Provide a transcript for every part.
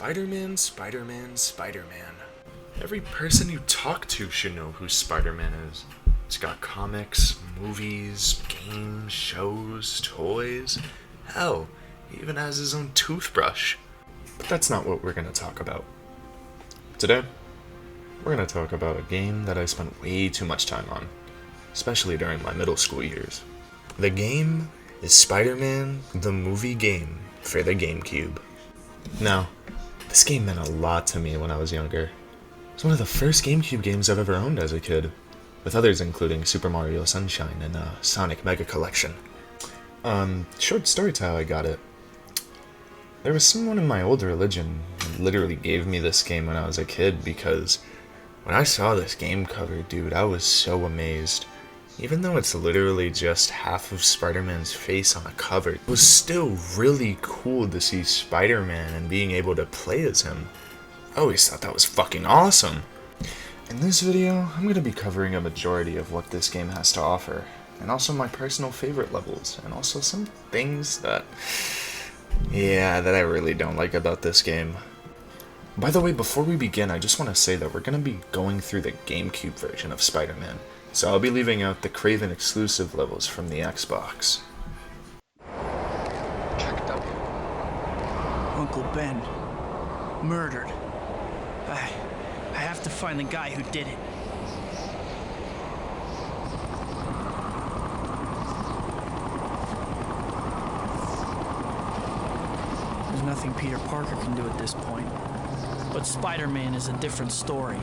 Spider-Man, Spider-Man, Spider-Man. Every person you talk to should know who Spider-Man is. He's got comics, movies, games, shows, toys. Hell, he even has his own toothbrush. But that's not what we're going to talk about. Today, we're going to talk about a game that I spent way too much time on, especially during my middle school years. The game is Spider-Man, the movie game for the GameCube. Now, this game meant a lot to me when I was younger. It's one of the first GameCube games I've ever owned as a kid, with others including Super Mario Sunshine and Sonic Mega Collection. Short story to how I got it. There was someone in my old religion who literally gave me this game when I was a kid because when I saw this game cover, dude, I was so amazed. Even though it's literally just half of Spider-Man's face on a cover, it was still really cool to see Spider-Man and being able to play as him. I always thought that was fucking awesome. In this video, I'm going to be covering a majority of what this game has to offer, and also my personal favorite levels, and also some things that I really don't like about this game. By the way, before we begin, I just want to say that we're going to be going through the GameCube version of Spider-Man, so I'll be leaving out the Craven exclusive levels from the Xbox. Uncle Ben, murdered. I have to find the guy who did it. There's nothing Peter Parker can do at this point. But Spider-Man is a different story.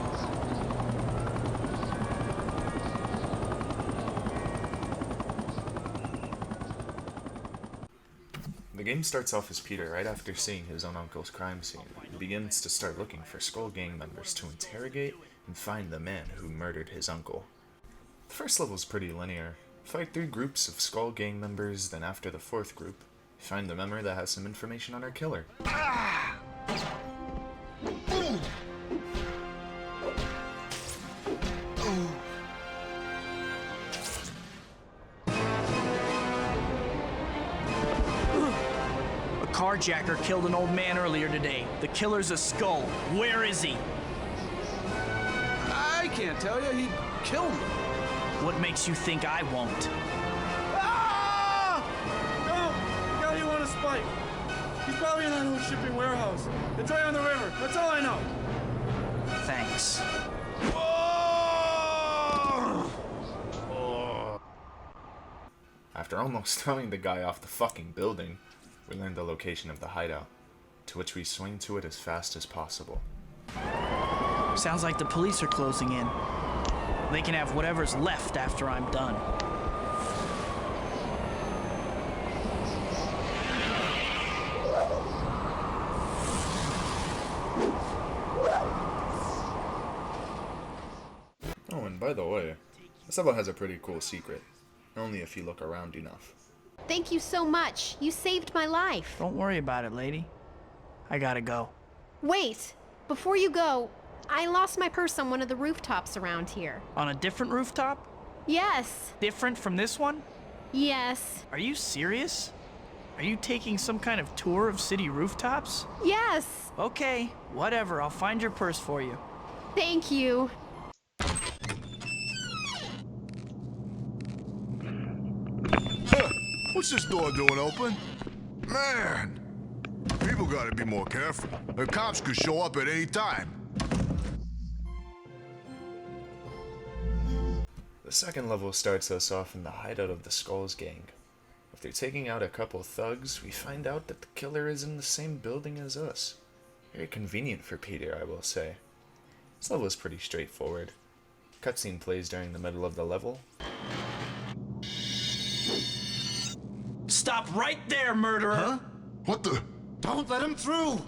The game starts off as Peter right after seeing his own uncle's crime scene and begins to start looking for Skull Gang members to interrogate and find the man who murdered his uncle. The first level is pretty linear. Fight 3 groups of Skull Gang members, then after the 4th group, find the member that has some information on our killer. Carjacker killed an old man earlier today. The killer's a Skull. Where is he? I can't tell you. He killed me. What makes you think I won't? Ah! No! The guy you want to spike. He's probably in that old shipping warehouse. It's right on the river. That's all I know. Thanks. After almost throwing the guy off the fucking building, we learn the location of the hideout, to which we swing to it as fast as possible. Sounds like the police are closing in. They can have whatever's left after I'm done. Oh, and by the way, this level has a pretty cool secret. Only if you look around enough. Thank you so much. You saved my life. Don't worry about it, lady. I gotta go. Wait, before you go, I lost my purse on one of the rooftops around here. On a different rooftop? Yes. Different from this one? Yes. Are you serious? Are you taking some kind of tour of city rooftops? Yes. Okay, whatever. I'll find your purse for you. Thank you. What's this door doing open? Man! People gotta be more careful. The cops could show up at any time. The second level starts us off in the hideout of the Skulls Gang. After taking out a couple thugs, we find out that the killer is in the same building as us. Very convenient for Peter, I will say. This level is pretty straightforward. Cutscene plays during the middle of the level. Stop right there, murderer! Huh? What the? Don't let him through.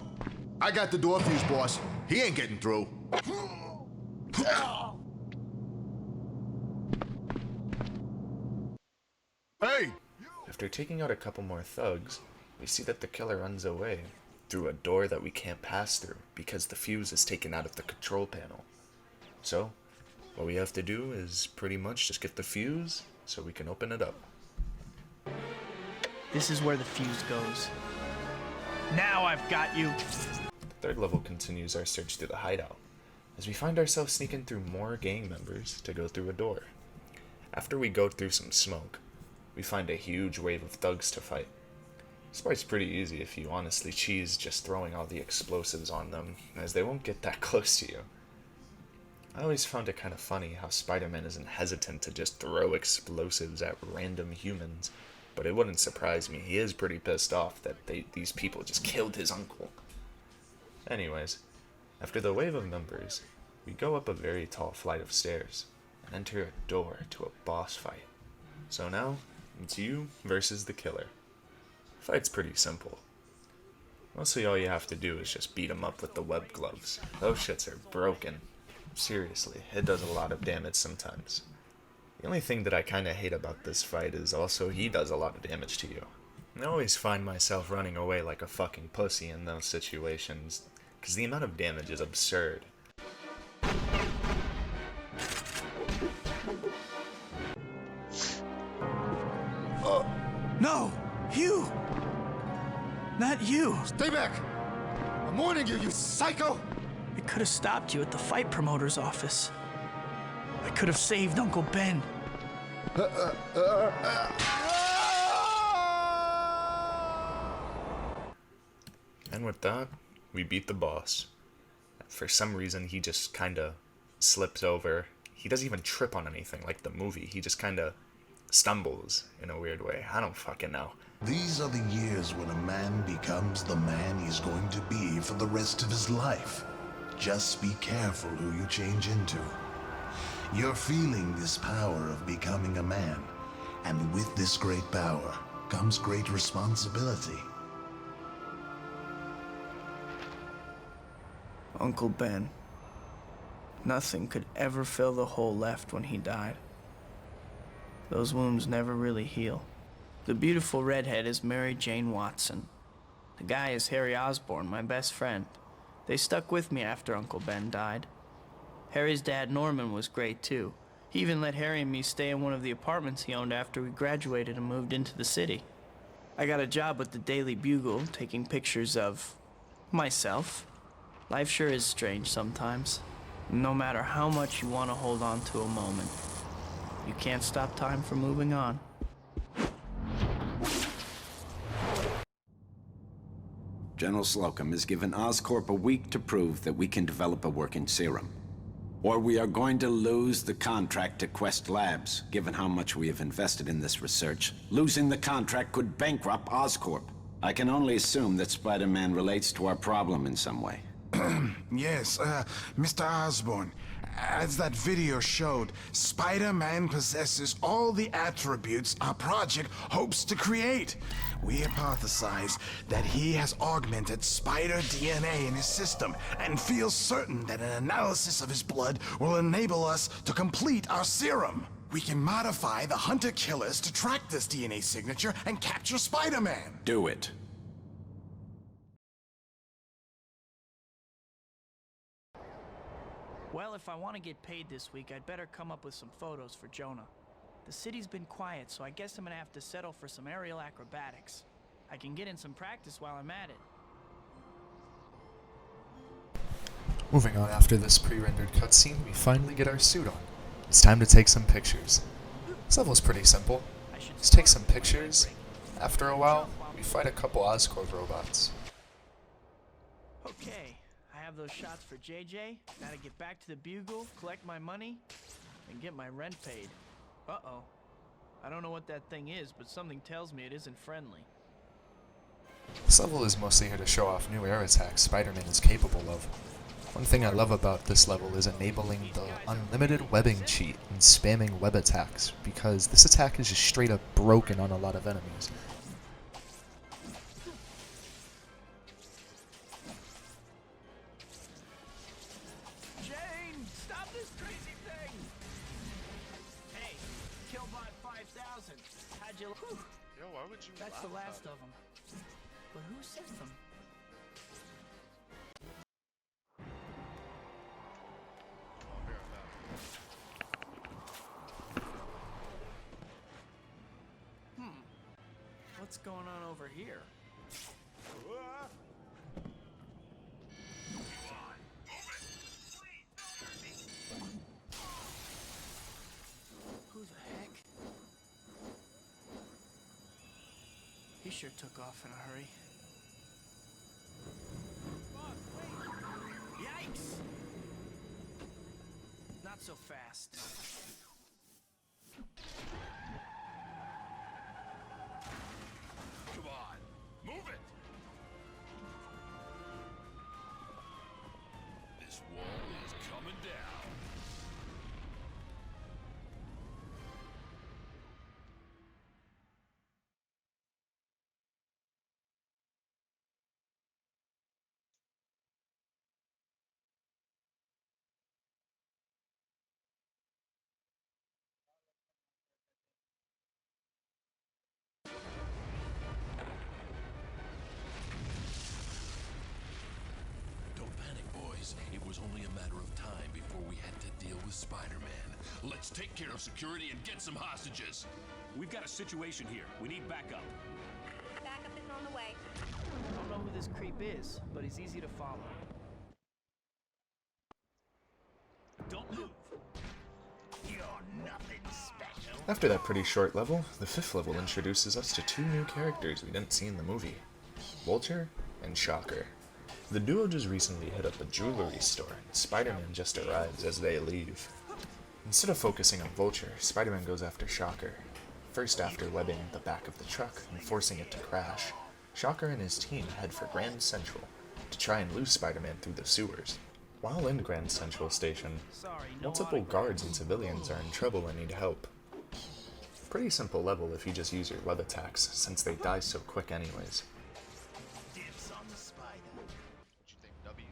I got the door fuse, boss. He ain't getting through. Hey! After taking out a couple more thugs, we see that the killer runs away through a door that we can't pass through because the fuse is taken out of the control panel. So, what we have to do is pretty much just get the fuse so we can open it up. This is where the fuse goes. Now I've got you. Third level continues our search through the hideout, as we find ourselves sneaking through more gang members to go through a door. After we go through some smoke, we find a huge wave of thugs to fight. This part's pretty easy if you honestly cheese just throwing all the explosives on them, as they won't get that close to you. I always found it kind of funny how Spider-Man isn't hesitant to just throw explosives at random humans, but it wouldn't surprise me. He is pretty pissed off that these people just killed his uncle. Anyways, after the wave of members, we go up a very tall flight of stairs and enter a door to a boss fight. So now, it's you versus the killer. Fight's pretty simple. Mostly all you have to do is just beat him up with the web gloves. Those shits are broken. Seriously, it does a lot of damage sometimes. The only thing that I kinda hate about this fight is also he does a lot of damage to you. I always find myself running away like a fucking pussy in those situations, because the amount of damage is absurd. No! You! Not you! Stay back! I'm warning you, you psycho! I could have stopped you at the fight promoter's office. I could have saved Uncle Ben. And with that, we beat the boss. For some reason, he just kinda slips over. He doesn't even trip on anything like the movie. He just kinda stumbles in a weird way. I don't fucking know. These are the years when a man becomes the man he's going to be for the rest of his life. Just be careful who you change into. You're feeling this power of becoming a man, and with this great power comes great responsibility. Uncle Ben. Nothing could ever fill the hole left when he died. Those wounds never really heal. The beautiful redhead is Mary Jane Watson. The guy is Harry Osborn, my best friend. They stuck with me after Uncle Ben died. Harry's dad, Norman, was great too. He even let Harry and me stay in one of the apartments he owned after we graduated and moved into the city. I got a job with the Daily Bugle, taking pictures of myself. Life sure is strange sometimes. No matter how much you want to hold on to a moment, you can't stop time from moving on. General Slocum has given Oscorp a week to prove that we can develop a working serum. Or we are going to lose the contract to Quest Labs, given how much we have invested in this research. Losing the contract could bankrupt Oscorp. I can only assume that Spider-Man relates to our problem in some way. Yes, Mr. Osborn, as that video showed, Spider-Man possesses all the attributes our project hopes to create. We hypothesize that he has augmented spider DNA in his system and feel certain that an analysis of his blood will enable us to complete our serum. We can modify the hunter-killers to track this DNA signature and capture Spider-Man. Do it. Well, if I want to get paid this week, I'd better come up with some photos for Jonah. The city's been quiet, so I guess I'm gonna have to settle for some aerial acrobatics. I can get in some practice while I'm at it. Moving on after this pre-rendered cutscene, we finally get our suit on. It's time to take some pictures. This level's pretty simple. Just take some pictures. After a while, we fight a couple Oscorp robots. Okay, I have those shots for JJ. Gotta get back to the Bugle, collect my money, and get my rent paid. Uh-oh. I don't know what that thing is, but something tells me it isn't friendly. This level is mostly here to show off new air attacks Spider-Man is capable of. One thing I love about this level is enabling the unlimited webbing cheat and spamming web attacks, because this attack is just straight up broken on a lot of enemies. Jane, stop this crazy thing! Hey, Killbot 5000. How'd you... Whew. Yo, why would you That's the last of them. But who sent them? What's going on over here? sure took off in a hurry. Yikes! Not so fast. Come on, move it! This wall is coming down. Don't panic, boys. It was only a matter of time before we had to deal with Spider-Man. Let's take care of security and get some hostages. We've got a situation here. We need backup. Backup is on the way. I don't know who this creep is, but he's easy to follow. Don't move. You're nothing special. After that pretty short level, the 5th level introduces us to 2 new characters we didn't see in the movie. Vulture and Shocker. The duo just recently hit up a jewelry store, and Spider-Man just arrives as they leave. Instead of focusing on Vulture, Spider-Man goes after Shocker. First, after webbing the back of the truck and forcing it to crash, Shocker and his team head for Grand Central to try and lose Spider-Man through the sewers. While in Grand Central Station, multiple guards and civilians are in trouble and need help. Pretty simple level if you just use your web attacks, since they die so quick anyways. Dibs on the spider. What you think, W?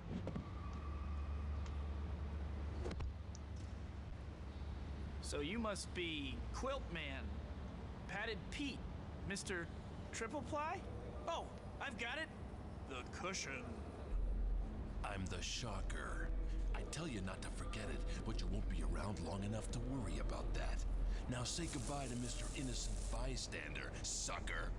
So you must be Quilt Man, Padded Pete, Mr. Triple Ply? Oh, I've got it. The cushion. I'm the Shocker. I tell you not to forget it, but you won't be around long enough to worry about that. Now say goodbye to Mr. Innocent Bystander, sucker.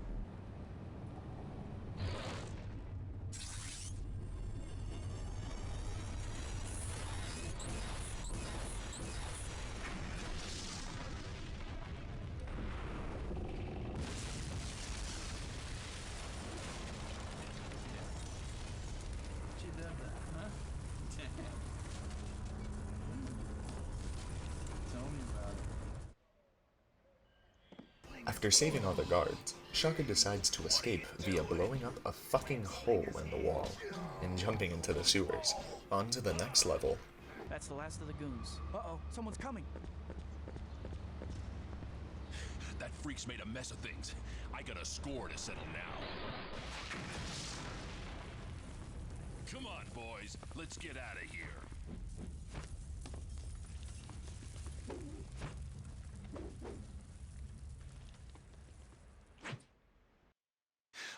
After saving all the guards, Shocker decides to escape via blowing up a fucking hole in the wall and jumping into the sewers. On to the next level. That's the last of the goons. Uh-oh, someone's coming. That freak's made a mess of things. I got a score to settle now. Come on, boys. Let's get out of here.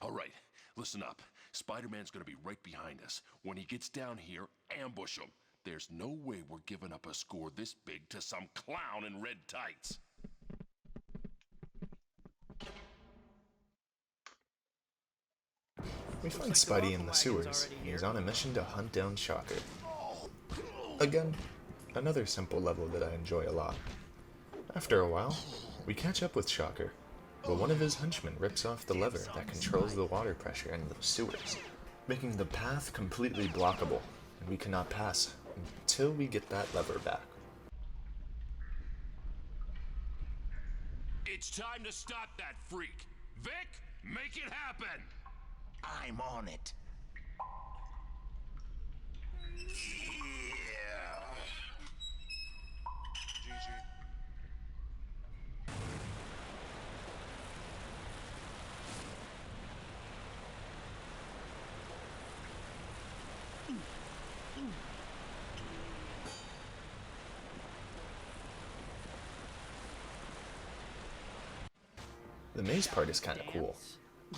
All right, listen up. Spider-Man's gonna be right behind us. When he gets down here, ambush him. There's no way we're giving up a score this big to some clown in red tights. We find Spidey in the sewers, and he's on a mission to hunt down Shocker. Again, another simple level that I enjoy a lot. After a while, we catch up with Shocker, but one of his henchmen rips off the lever that controls the water pressure in the sewers, making the path completely blockable, and we cannot pass until we get that lever back. It's time to stop that freak. Vic, make it happen! I'm on it. GG. The maze part is kinda cool.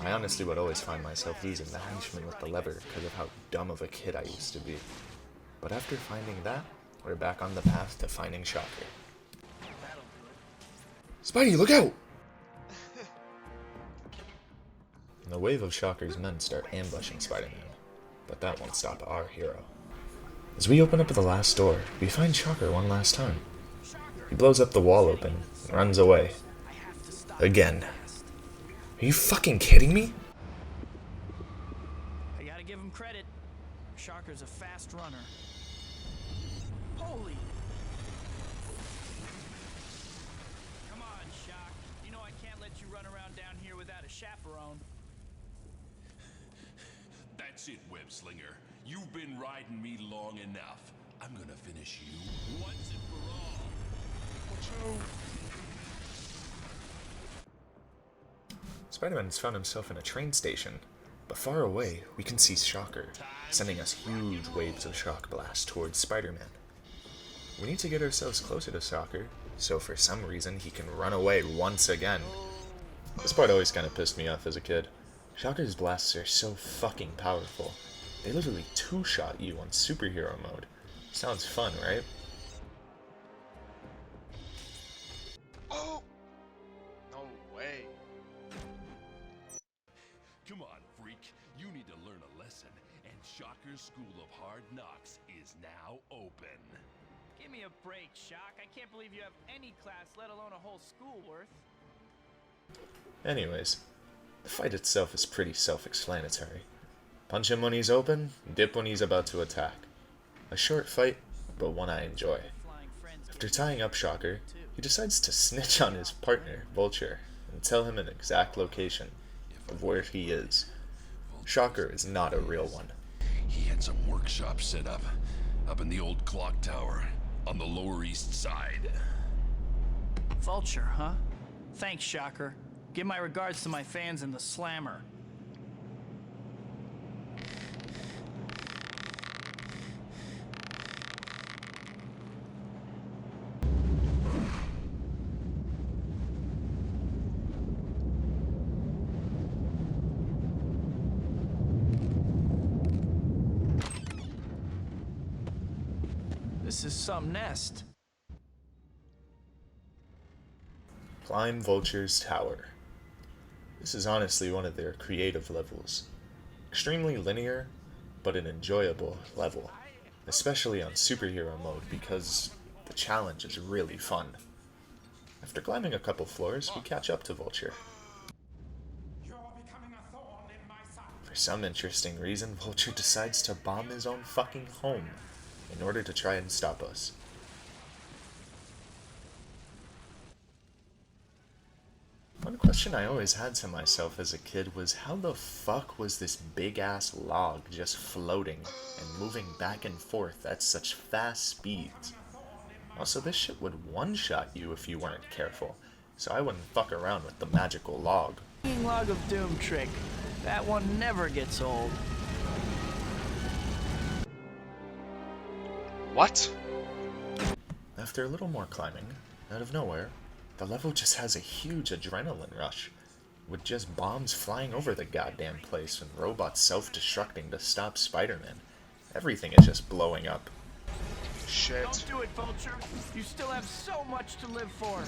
I honestly would always find myself losing the henchman with the lever because of how dumb of a kid I used to be. But after finding that, we're back on the path to finding Shocker. Spidey, look out! And the wave of Shocker's men start ambushing Spider-Man, but that won't stop our hero. As we open up the last door, we find Shocker one last time. He blows up the wall open and runs away. Again. Are you fucking kidding me? I gotta give him credit. Shocker's a fast runner. Holy! Come on, Shock. You know I can't let you run around down here without a chaperone. That's it, Web Slinger. You've been riding me long enough. I'm gonna finish you once and for all. Spider-Man's found himself in a train station, but far away we can see Shocker, sending us huge waves of shock blast towards Spider-Man. We need to get ourselves closer to Shocker, so for some reason he can run away once again. This part always kind of pissed me off as a kid. Shocker's blasts are so fucking powerful. They literally two-shot you on superhero mode. Sounds fun, right? Oh! No way. Come on, freak. You need to learn a lesson, and Shocker's School of Hard Knocks is now open. Give me a break, Shock. I can't believe you have any class, let alone a whole school worth. Anyways, the fight itself is pretty self-explanatory. Punch him when he's open, dip when he's about to attack. A short fight, but one I enjoy. After tying up Shocker, he decides to snitch on his partner, Vulture, and tell him an exact location of where he is. Shocker is not a real one. He had some workshop set up in the old clock tower on the Lower East Side. Vulture, huh? Thanks, Shocker. Give my regards to my fans in the Slammer. This is some nest. Climb Vulture's Tower. This is honestly one of their creative levels. Extremely linear, but an enjoyable level, especially on superhero mode because the challenge is really fun. After climbing a couple floors, we catch up to Vulture. For some interesting reason, Vulture decides to bomb his own fucking home in order to try and stop us. One question I always had to myself as a kid was how the fuck was this big ass log just floating and moving back and forth at such fast speeds? Also, this shit would one-shot you if you weren't careful, so I wouldn't fuck around with the magical log. Log of Doom trick. That one never gets old. What? After a little more climbing, out of nowhere, the level just has a huge adrenaline rush, with just bombs flying over the goddamn place and robots self-destructing to stop Spider-Man. Everything is just blowing up. Shit. Don't do it, Vulture. You still have so much to live for.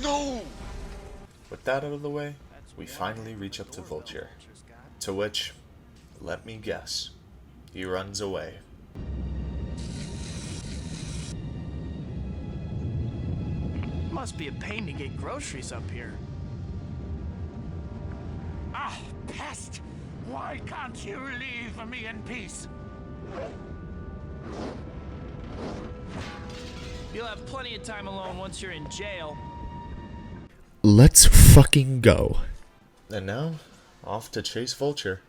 No! With that out of the way, we finally reach up to Vulture, to which, let me guess, he runs away. Must be a pain to get groceries up here. Ah, pest! Why can't you leave me in peace? You'll have plenty of time alone once you're in jail. Let's fucking go. And now, off to chase Vulture.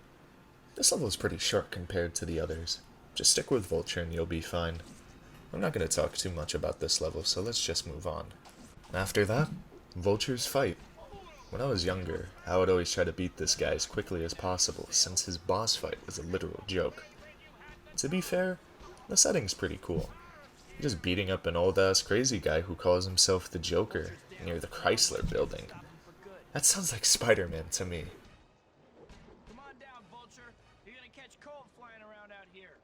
This level is pretty short compared to the others. Just stick with Vulture and you'll be fine. I'm not going to talk too much about this level, so let's just move on. After that, Vulture's fight. When I was younger, I would always try to beat this guy as quickly as possible, since his boss fight was a literal joke. To be fair, the setting's pretty cool. You're just beating up an old-ass crazy guy who calls himself the Joker near the Chrysler building. That sounds like Spider-Man to me. Come on down, Vulture. You're gonna catch cold flying around out here.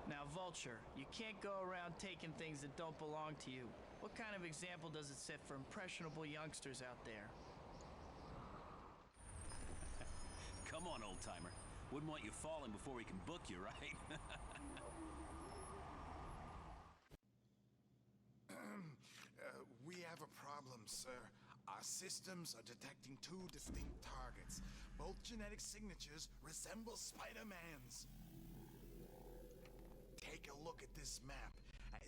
Now, Vulture, you can't go around taking things that don't belong to you. What kind of example does it set for impressionable youngsters out there? Come on, old-timer. Wouldn't want you falling before we can book you, right? sir. Our systems are detecting two distinct targets. Both genetic signatures resemble Spider-Man's. Take a look at this map.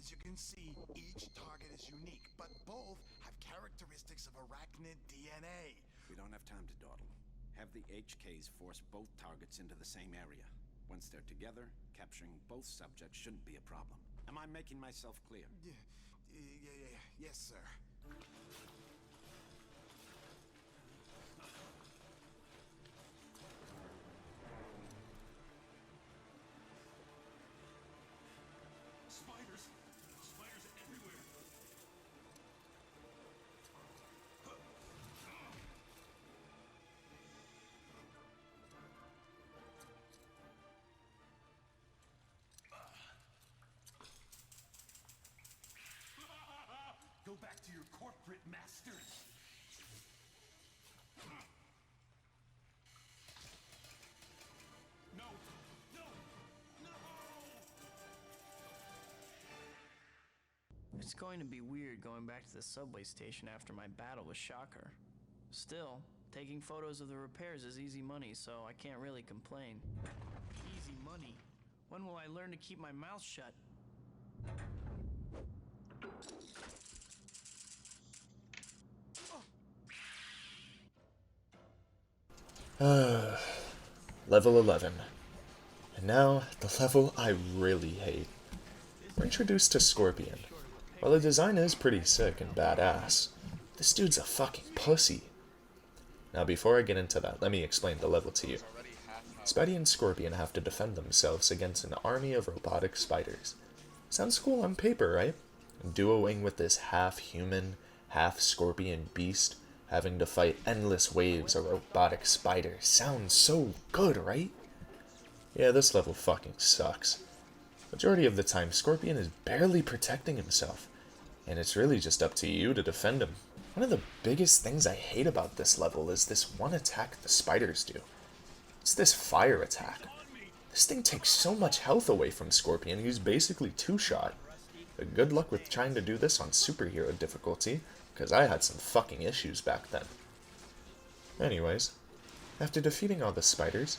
As you can see, each target is unique, but both have characteristics of arachnid DNA. We don't have time to dawdle. Have the HKs force both targets into the same area. Once they're together, capturing both subjects shouldn't be a problem. Am I making myself clear? Yes, sir. Spiders! Spiders everywhere! Go back to your corporate masters! No! No! No! It's going to be weird going back to the subway station after my battle with Shocker. Still, taking photos of the repairs is easy money, so I can't really complain. Easy money? When will I learn to keep my mouth shut? Level 11. And now, the level I really hate. We're introduced to Scorpion. While the design is pretty sick and badass, this dude's a fucking pussy. Now before I get into that, let me explain the level to you. Spidey and Scorpion have to defend themselves against an army of robotic spiders. Sounds cool on paper, right? Duoing with this half-human, half-scorpion beast, having to fight endless waves of robotic spiders. Sounds so good, right? Yeah, this level fucking sucks. Majority of the time, Scorpion is barely protecting himself, and it's really just up to you to defend him. One of the biggest things I hate about this level is this one attack the spiders do. It's this fire attack. This thing takes so much health away from Scorpion, he's basically two-shot. But good luck with trying to do this on superhero difficulty, because I had some fucking issues back then. Anyways, after defeating all the spiders,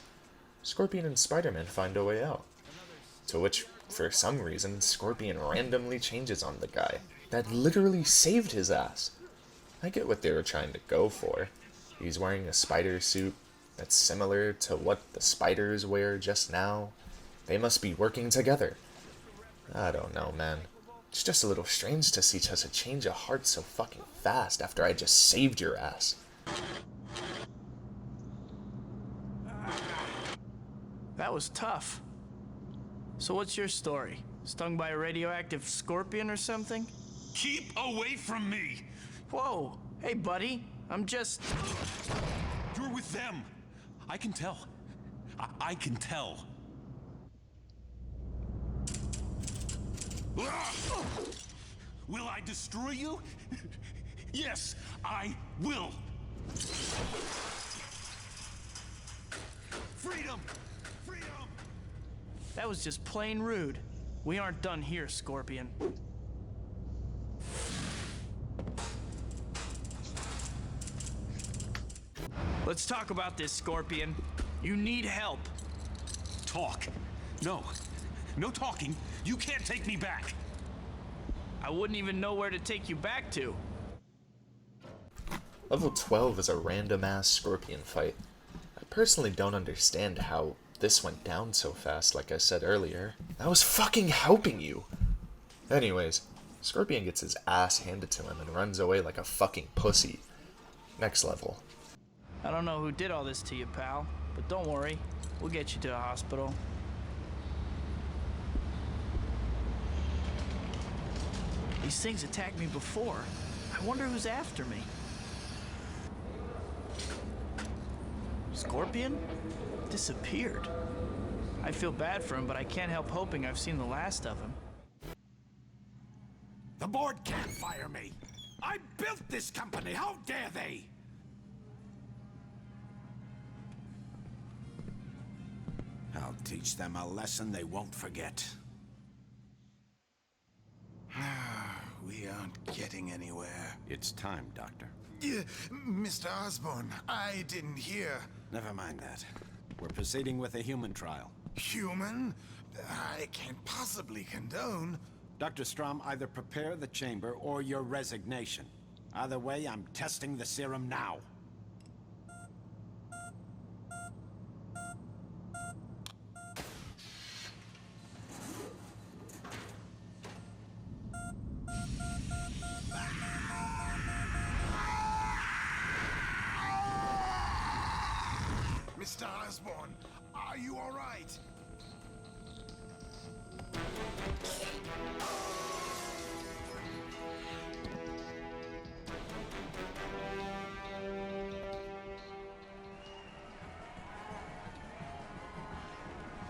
Scorpion and Spider-Man find a way out. To which, for some reason, Scorpion randomly changes on the guy. That literally saved his ass. I get what they were trying to go for. He's wearing a spider suit that's similar to what the spiders wear just now. They must be working together. I don't know, man. It's just a little strange to see such a change of heart so fucking fast after I just saved your ass. That was tough. So what's your story? Stung by a radioactive scorpion or something? Keep away from me! Whoa! Hey, buddy. I'm just... You're with them! I can tell. I can tell. Will I destroy you? Yes, I will! Freedom! Freedom! That was just plain rude. We aren't done here, Scorpion. Let's talk about this, Scorpion. You need help. Talk. No. No talking. You can't take me back. I wouldn't even know where to take you back to. Level 12 is a random-ass Scorpion fight. I personally don't understand how this went down so fast, like I said earlier. I was fucking helping you! Anyways, Scorpion gets his ass handed to him and runs away like a fucking pussy. Next level. I don't know who did all this to you, pal, but don't worry. We'll get you to a hospital. These things attacked me before. I wonder who's after me. Scorpion? Disappeared. I feel bad for him, but I can't help hoping I've seen the last of him. The board can't fire me. I built this company. How dare they? I'll teach them a lesson they won't forget. We We aren't getting anywhere. It's time, Doctor. Mr. Osborn, I didn't hear. Never mind that. We're proceeding with a human trial. Human? I can't possibly condone. Dr. Strom, either prepare the chamber or your resignation. Either way, I'm testing the serum now. Mr. Osborn, are you all right?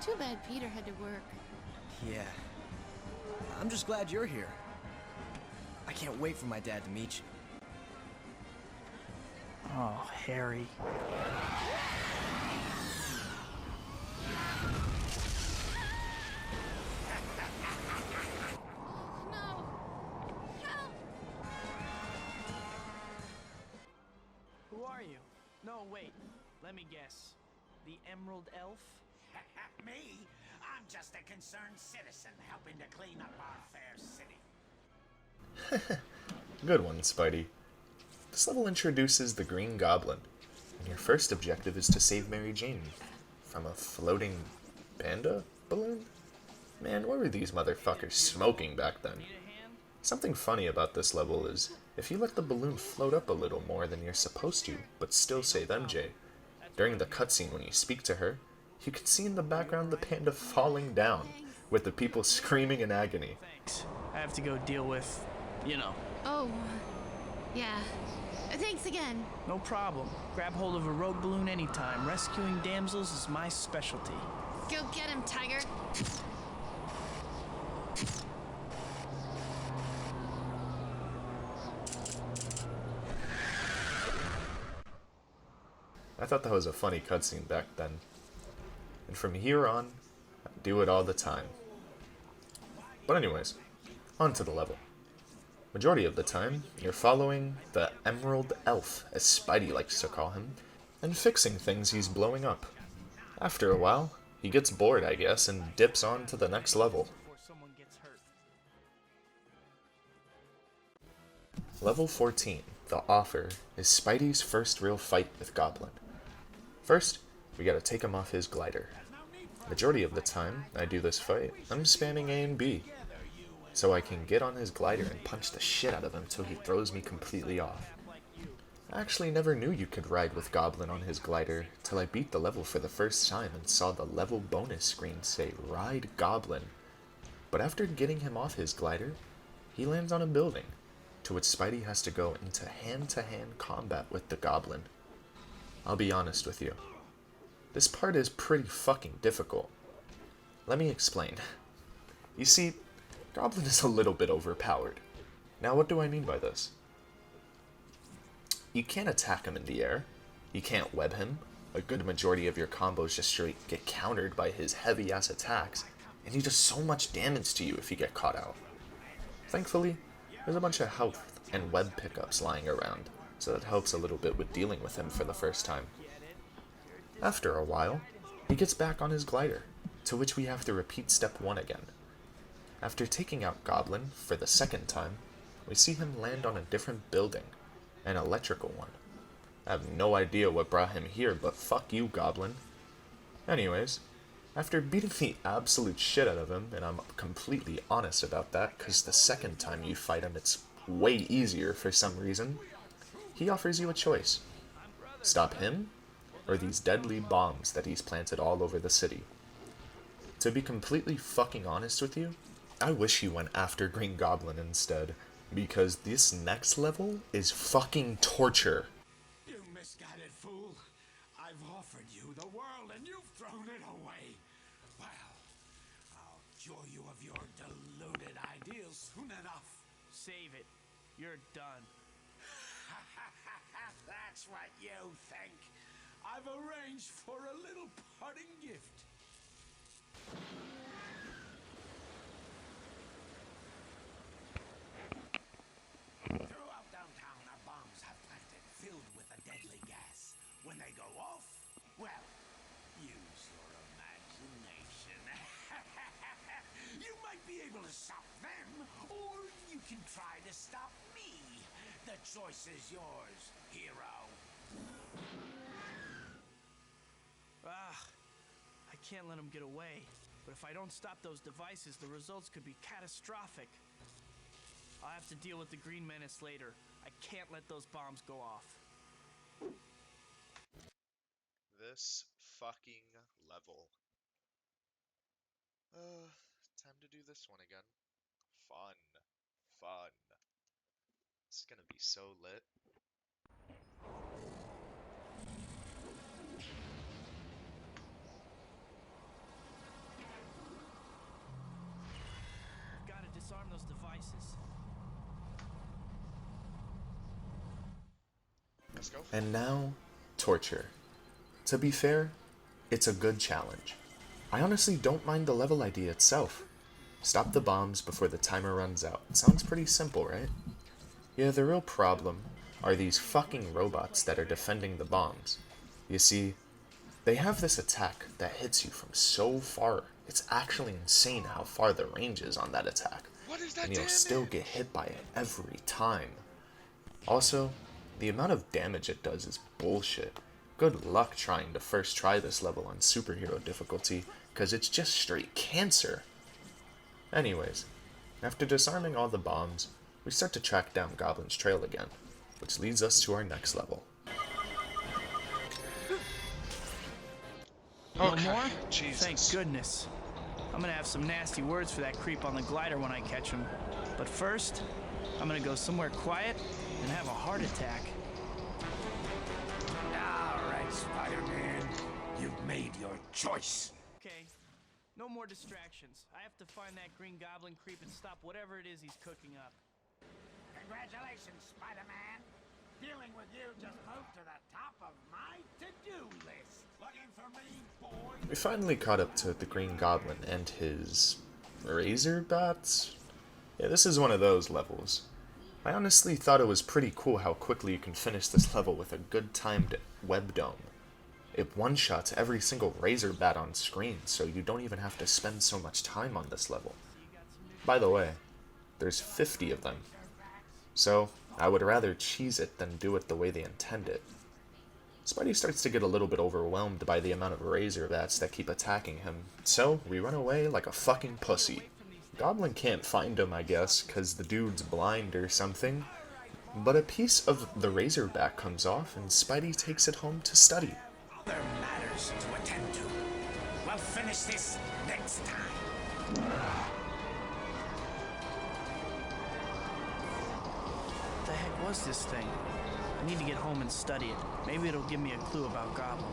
Too bad Peter had to work. Yeah. I'm just glad you're here. I can't wait for my dad to meet you. Oh, Harry. No! Help! Who are you? No, wait. Let me guess. The Emerald Elf? Me? I'm just a concerned citizen helping to clean up our fair city. Good one, Spidey. This level introduces the Green Goblin, and your first objective is to save Mary Jane from a floating panda balloon? Man, what were these motherfuckers smoking back then? Something funny about this level is, if you let the balloon float up a little more than you're supposed to, but still save MJ, during the cutscene when you speak to her, you can see in the background the panda falling down, with the people screaming in agony. I have to go deal with, you know. Oh, yeah. Thanks again. No problem. Grab hold of a rogue balloon anytime. Rescuing damsels is my specialty. Go get him, Tiger. I thought that was a funny cutscene back then. And from here on, I do it all the time. But anyways, on to the level. Majority of the time, you're following the Emerald Elf, as Spidey likes to call him, and fixing things he's blowing up. After a while, he gets bored, I guess, and dips on to the next level. Level 14, The Offer, is Spidey's first real fight with Goblin. First, we gotta take him off his glider. Majority of the time I do this fight, I'm spamming A and B, so I can get on his glider and punch the shit out of him till he throws me completely off. I actually never knew you could ride with Goblin on his glider till I beat the level for the first time and saw the level bonus screen say Ride Goblin. But after getting him off his glider, he lands on a building, to which Spidey has to go into hand-to-hand combat with the Goblin. I'll be honest with you. This part is pretty fucking difficult. Let me explain. You see, Goblin is a little bit overpowered. Now what do I mean by this? You can't attack him in the air. You can't web him. A good majority of your combos just straight get countered by his heavy-ass attacks, and he does so much damage to you if you get caught out. Thankfully, there's a bunch of health and web pickups lying around, so that helps a little bit with dealing with him for the first time. After a while, he gets back on his glider, to which we have to repeat step 1 again. After taking out Goblin for the second time, we see him land on a different building, an electrical one. I have no idea what brought him here, but fuck you, Goblin. Anyways, after beating the absolute shit out of him, and I'm completely honest about that, cause the second time you fight him it's way easier for some reason, he offers you a choice. Stop him, or these deadly bombs that he's planted all over the city. To be completely fucking honest with you, I wish he went after Green Goblin instead, because this next level is fucking torture. You misguided fool. I've offered you the world and you've thrown it away. Well, I'll cure you of your deluded ideals soon enough. Save it. You're done. That's what you think. I've arranged for a little parting gift. can try to stop me. The choice is yours, hero. I can't let him get away. But if I don't stop those devices, the results could be catastrophic. I'll have to deal with the Green Menace later. I can't let those bombs go off. This fucking level. Time to do this one again. Fun. Fun. It's gonna be so lit. Gotta disarm those devices. Let's go. And now, torture. To be fair, it's a good challenge. I honestly don't mind the level idea itself. Stop the bombs before the timer runs out. It sounds pretty simple, right? Yeah, the real problem are these fucking robots that are defending the bombs. You see, they have this attack that hits you from so far. It's actually insane how far the range is on that attack. What is that and you'll damage? still get hit by it every time. Also, the amount of damage it does is bullshit. Good luck trying to first try this level on superhero difficulty, cause it's just straight cancer. Anyways, after disarming all the bombs, we start to track down Goblin's trail again, which leads us to our next level. No more? Jesus. Thank goodness. I'm gonna have some nasty words for that creep on the glider when I catch him. But first, I'm gonna go somewhere quiet and have a heart attack. All right, Spider-Man. You've made your choice. Okay, no more distractions. I have to find that Green Goblin creep and stop whatever it is he's cooking up. Congratulations, Spider-Man. Dealing with you just moved to the top of my to-do list. Looking for me, boy? We finally caught up to the Green Goblin and his razor bats. Yeah, this is one of those levels. I honestly thought it was pretty cool how quickly you can finish this level with a good timed web dome. It one-shots every single razor bat on screen, so you don't even have to spend so much time on this level. By the way, there's 50 of them. So, I would rather cheese it than do it the way they intend it. Spidey starts to get a little bit overwhelmed by the amount of razor bats that keep attacking him, so we run away like a fucking pussy. Goblin can't find him, I guess, cause the dude's blind or something, but a piece of the razor bat comes off and Spidey takes it home to study. Other matters to attend to. We'll finish this next time. What the heck was this thing? I need to get home and study it. Maybe it'll give me a clue about Goblin.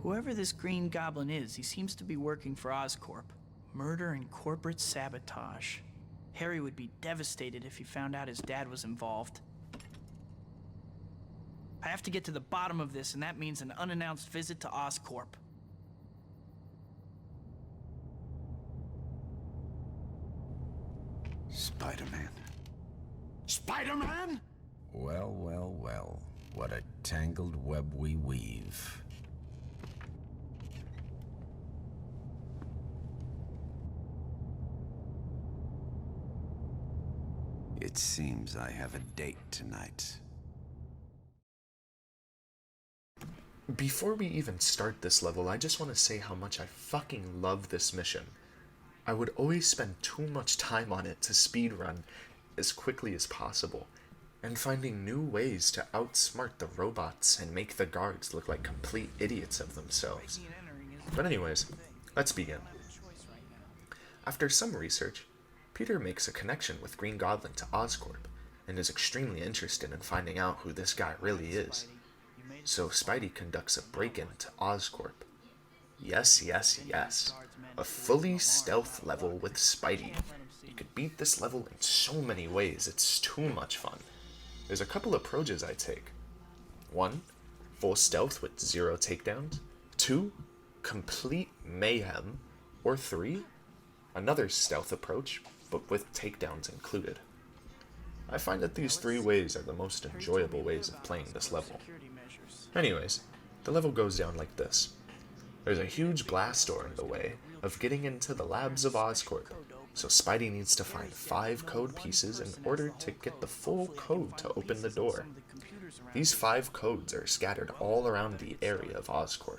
Whoever this Green Goblin is, he seems to be working for Oscorp. Murder and corporate sabotage. Harry would be devastated if he found out his dad was involved. I have to get to the bottom of this, and that means an unannounced visit to Oscorp. Spider-Man. Spider-Man? Well, well, well. What a tangled web we weave. It seems I have a date tonight. Before we even start this level, I just want to say how much I fucking love this mission. I would always spend too much time on it to speedrun as quickly as possible, and finding new ways to outsmart the robots and make the guards look like complete idiots of themselves. But anyways, let's begin. After some research, Peter makes a connection with Green Goblin to Oscorp, and is extremely interested in finding out who this guy really is. So Spidey conducts a break-in to Oscorp. Yes, yes, yes. A fully stealth level with Spidey. You could beat this level in so many ways, it's too much fun. There's a couple approaches I take. 1, full stealth with 0 takedowns. 2, complete mayhem. Or 3, another stealth approach, but with takedowns included. I find that these 3 ways are the most enjoyable ways of playing this level. Anyways, the level goes down like this. There's a huge blast door in the way of getting into the labs of Oscorp, so Spidey needs to find 5 code pieces in order to get the full code to open the door. These 5 codes are scattered all around the area of Oscorp.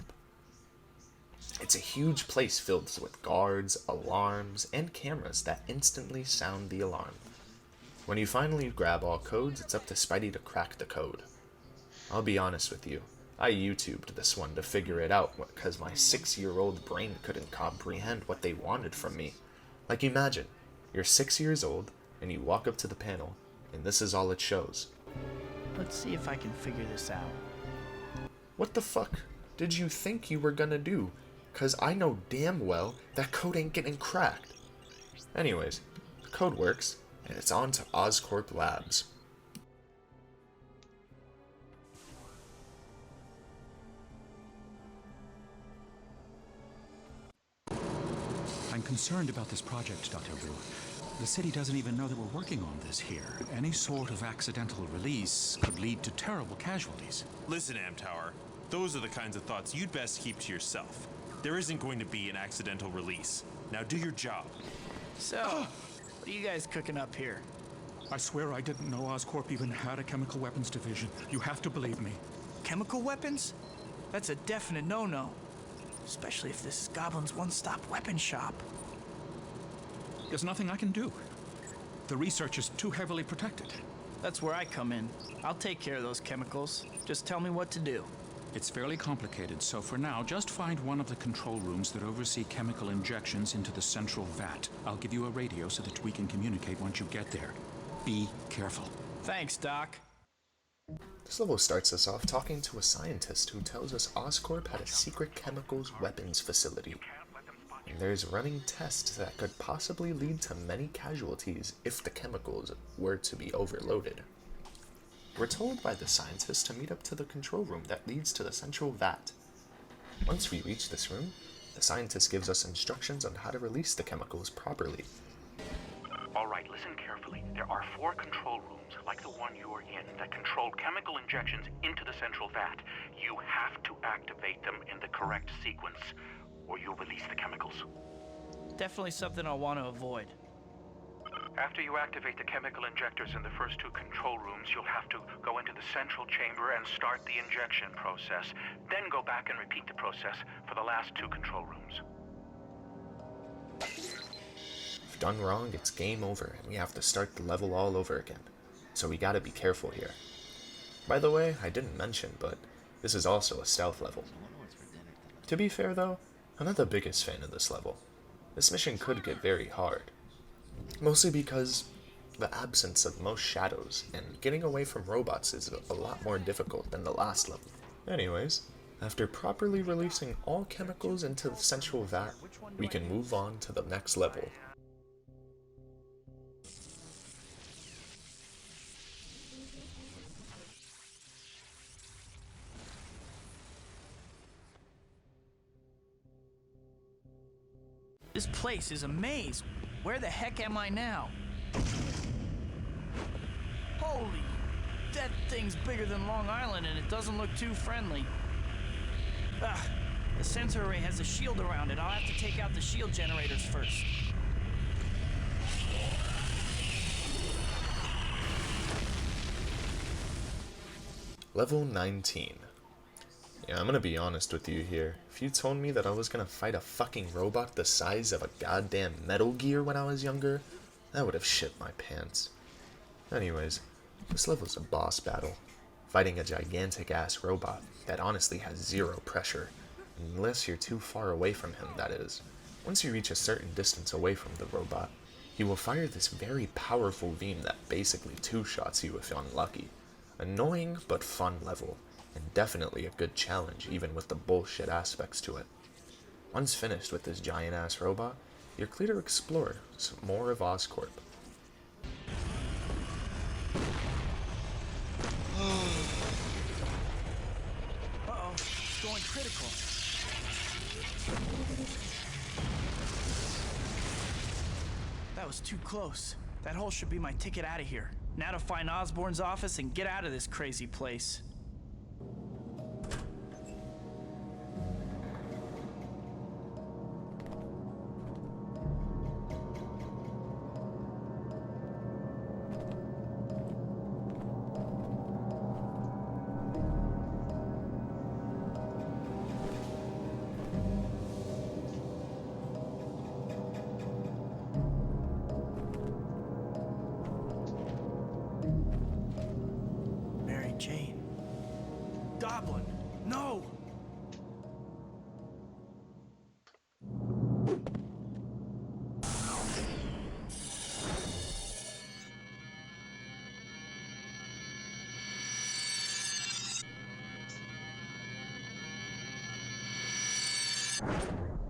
It's a huge place filled with guards, alarms, and cameras that instantly sound the alarm. When you finally grab all codes, it's up to Spidey to crack the code. I'll be honest with you, I YouTubed this one to figure it out because my 6-year-old brain couldn't comprehend what they wanted from me. Like, imagine, you're 6 years old, and you walk up to the panel, and this is all it shows. Let's see if I can figure this out. What the fuck did you think you were gonna do? Cause I know damn well that code ain't getting cracked. Anyways, the code works, and it's on to Oscorp Labs. I'm concerned about this project, Dr. Wu. The city doesn't even know that we're working on this here. Any sort of accidental release could lead to terrible casualties. Listen, Amtower, those are the kinds of thoughts you'd best keep to yourself. There isn't going to be an accidental release. Now do your job. So, what are you guys cooking up here? I swear I didn't know Oscorp even had a chemical weapons division. You have to believe me. Chemical weapons? That's a definite no-no. Especially if this is Goblin's one-stop weapon shop. There's nothing I can do. The research is too heavily protected. That's where I come in. I'll take care of those chemicals. Just tell me what to do. It's fairly complicated, so for now, just find one of the control rooms that oversee chemical injections into the central vat. I'll give you a radio so that we can communicate once you get there. Be careful. Thanks, Doc. This level starts us off talking to a scientist who tells us Oscorp had a secret chemicals weapons facility. And there's running tests that could possibly lead to many casualties if the chemicals were to be overloaded. We're told by the scientist to meet up to the control room that leads to the central vat. Once we reach this room, the scientist gives us instructions on how to release the chemicals properly. Alright, listen carefully. There are 4 control rooms, like the one you're in, that control chemical injections into the central vat. You have to activate them in the correct sequence, or you'll release the chemicals. Definitely something I'll want to avoid. After you activate the chemical injectors in the first 2 control rooms, you'll have to go into the central chamber and start the injection process. Then go back and repeat the process for the last 2 control rooms. If done wrong, it's game over and we have to start the level all over again. So we gotta be careful here. By the way, I didn't mention, but this is also a stealth level. To be fair though, I'm not the biggest fan of this level. This mission could get very hard. Mostly because the absence of most shadows, and getting away from robots is a lot more difficult than the last level. Anyways, after properly releasing all chemicals into the central vat, we can move on to the next level. This place is a maze. Where the heck am I now? Holy, that thing's bigger than Long Island and it doesn't look too friendly. Ah, the sensor array has a shield around it. I'll have to take out the shield generators first. Level 19. Yeah, I'm gonna be honest with you here. If you told me that I was gonna fight a fucking robot the size of a goddamn Metal Gear when I was younger, I would have shit my pants. Anyways, this level's a boss battle. Fighting a gigantic ass robot that honestly has 0 pressure. Unless you're too far away from him, that is. Once you reach a certain distance away from the robot, he will fire this very powerful beam that basically 2-shots you if unlucky. Annoying but fun level. And definitely a good challenge, even with the bullshit aspects to it. Once finished with this giant-ass robot, you're clear to explore some more of Oscorp. Uh-oh, it's going critical. That was too close. That hole should be my ticket out of here. Now to find Osborn's office and get out of this crazy place. Jane. Goblin, no!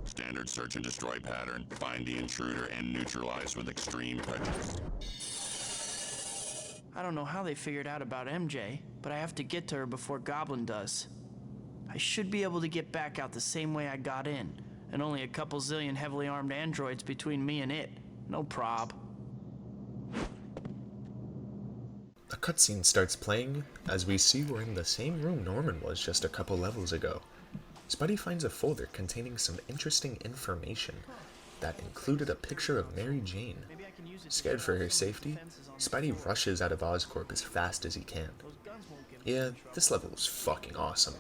Standard search and destroy pattern. Find the intruder and neutralize with extreme prejudice. I don't know how they figured out about MJ, but I have to get to her before Goblin does. I should be able to get back out the same way I got in, and only a couple zillion heavily armed androids between me and it. No prob. A cutscene starts playing as we see we're in the same room Norman was just a couple levels ago. Spidey finds a folder containing some interesting information that included a picture of Mary Jane. Scared for her safety, Spidey rushes out of Oscorp as fast as he can. Yeah, this level was fucking awesome.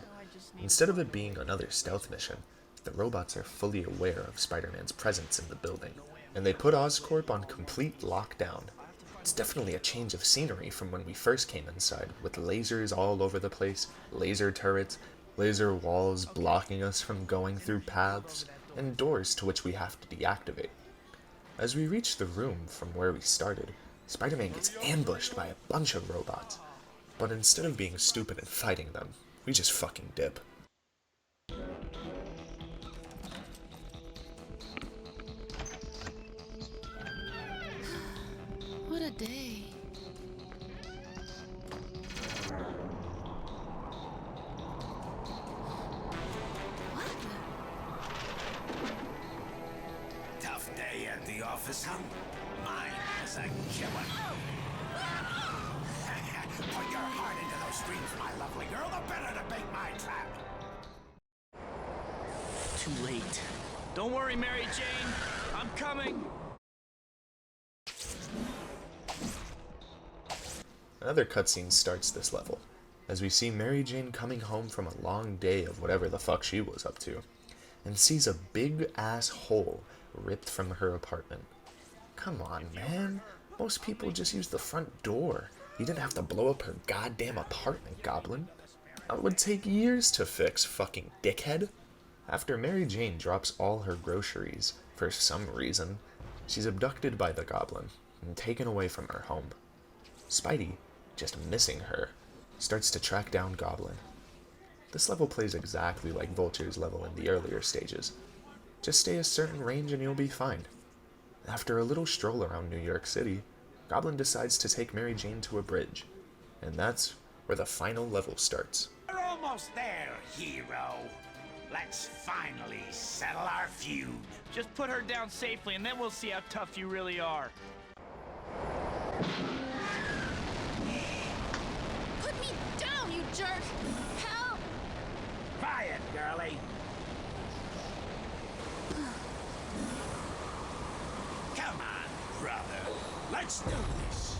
Instead of it being another stealth mission, the robots are fully aware of Spider-Man's presence in the building, and they put Oscorp on complete lockdown. It's definitely a change of scenery from when we first came inside, with lasers all over the place, laser turrets, laser walls blocking us from going through paths, and doors to which we have to deactivate. As we reach the room from where we started, Spider-Man gets ambushed by a bunch of robots. But instead of being stupid and fighting them, we just fucking dip. What a day. Tough day at the office, huh? Mine is a killer. Put your heart into those streams, my lovely girl, the better to bait my trap. Too late. Don't worry, Mary Jane. I'm coming. Another cutscene starts this level, as we see Mary Jane coming home from a long day of whatever the fuck she was up to, and sees a big-ass hole ripped from her apartment. Come on, man. Most people just use the front door. You didn't have to blow up her goddamn apartment, Goblin. That would take years to fix, fucking dickhead. After Mary Jane drops all her groceries, for some reason, she's abducted by the Goblin and taken away from her home. Spidey, just missing her, starts to track down Goblin. This level plays exactly like Vulture's level in the earlier stages. Just stay a certain range and you'll be fine. After a little stroll around New York City, Goblin decides to take Mary Jane to a bridge, and that's where the final level starts. We're almost there, hero. Let's finally settle our feud. Just put her down safely, and then we'll see how tough you really are. Put me down, you jerk! Help! Quiet, girlie. Come on, brother. Let's do this.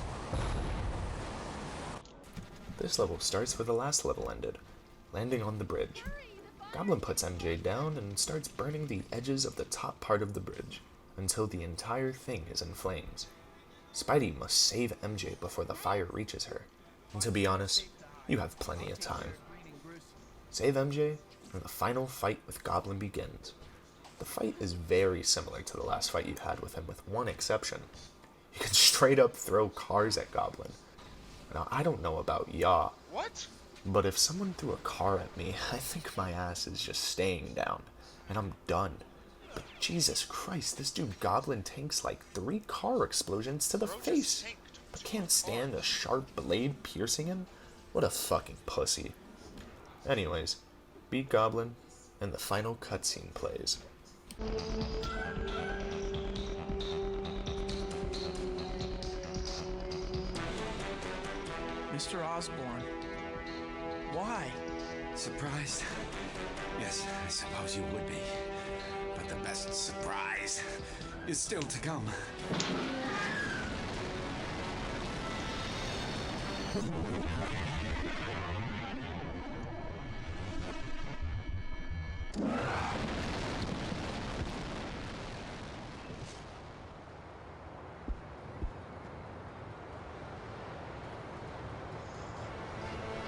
This level starts where the last level ended, landing on the bridge. Goblin puts MJ down and starts burning the edges of the top part of the bridge until the entire thing is in flames. Spidey must save MJ before the fire reaches her, and to be honest, you have plenty of time. Save MJ, and the final fight with Goblin begins. The fight is very similar to the last fight you had with him, with one exception. You can straight up throw cars at Goblin. Now, I don't know about y'all, What? but if someone threw a car at me, I think my ass is just staying down, and I'm done. But Jesus Christ, this dude Goblin tanks like 3 car explosions to the face, but can't stand a sharp blade piercing him? What a fucking pussy. Anyways, beat Goblin, and the final cutscene plays. Mr. Osborn. Why? Surprised? Yes, I suppose you would be. But the best surprise is still to come.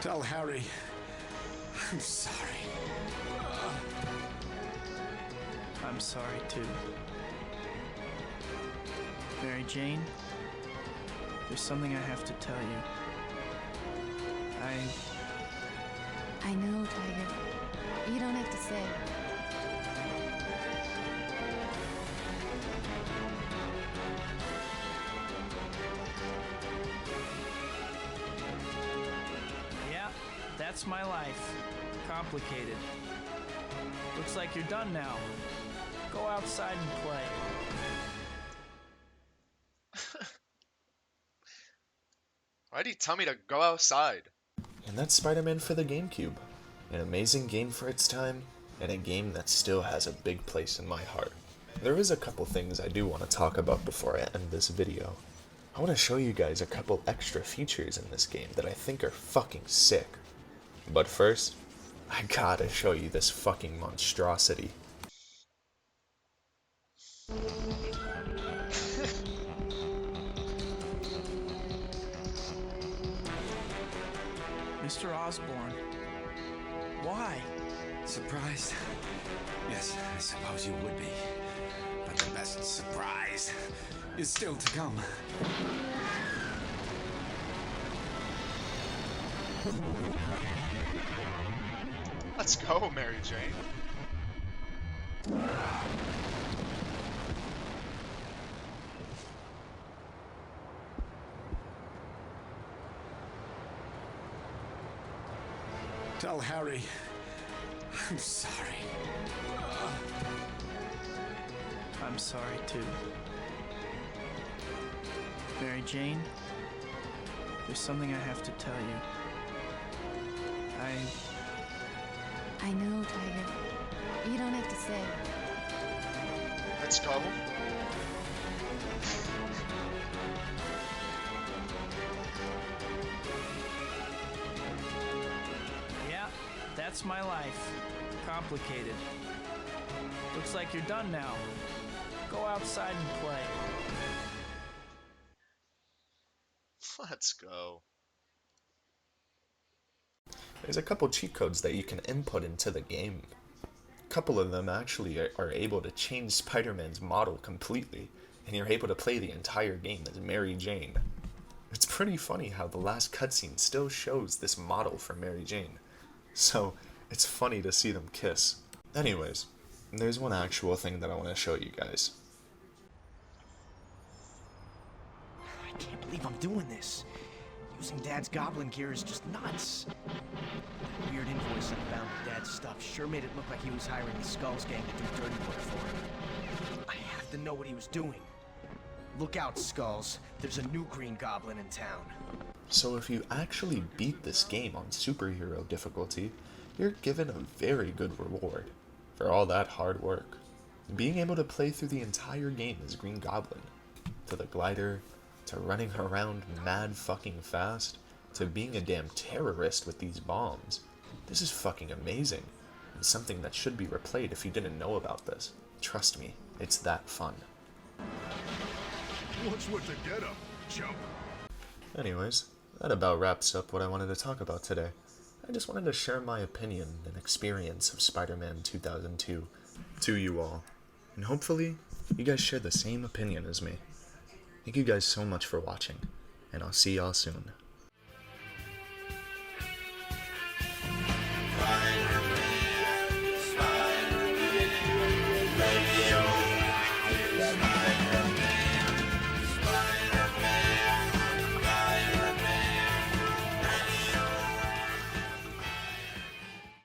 Tell Harry I'm sorry. I'm sorry too. Mary Jane, there's something I have to tell you. I know, Tiger. You don't have to say. Yeah, that's my life. Complicated. Looks like you're done now. Go outside and play. Why'd he tell me to go outside? And that's Spider-Man for the GameCube. An amazing game for its time, and a game that still has a big place in my heart. There is a couple things I do want to talk about before I end this video. I want to show you guys a couple extra features in this game that I think are fucking sick. But first, I gotta show you this fucking monstrosity. Mr. Osborn, why? Surprised? Yes, I suppose you would be. But the best surprise is still to come. Let's go, Mary Jane. Tell Harry I'm sorry. I'm sorry too. Mary Jane, there's something I have to tell you. I know, Tiger. You don't have to say. Let's go. Yeah, that's my life. Complicated. Looks like you're done now. Go outside and play. Let's go. There's a couple cheat codes that you can input into the game. A couple of them actually are able to change Spider-Man's model completely, and you're able to play the entire game as Mary Jane. It's pretty funny how the last cutscene still shows this model for Mary Jane, so it's funny to see them kiss. Anyways, there's one actual thing that I want to show you guys. I can't believe I'm doing this. Using Dad's goblin gear is just nuts. That weird invoice I found with Dad's stuff sure made it look like he was hiring the Skulls gang to do dirty work for him. I have to know what he was doing. Look out, Skulls. There's a new Green Goblin in town. So if you actually beat this game on superhero difficulty, you're given a very good reward for all that hard work. Being able to play through the entire game as Green Goblin, to the glider, to running around mad fucking fast, to being a damn terrorist with these bombs. This is fucking amazing, and something that should be replayed if you didn't know about this. Trust me, it's that fun. What's with the getup, chump? Anyways, that about wraps up what I wanted to talk about today. I just wanted to share my opinion and experience of Spider-Man 2002 to you all, and hopefully you guys share the same opinion as me. Thank you guys so much for watching, and I'll see y'all soon.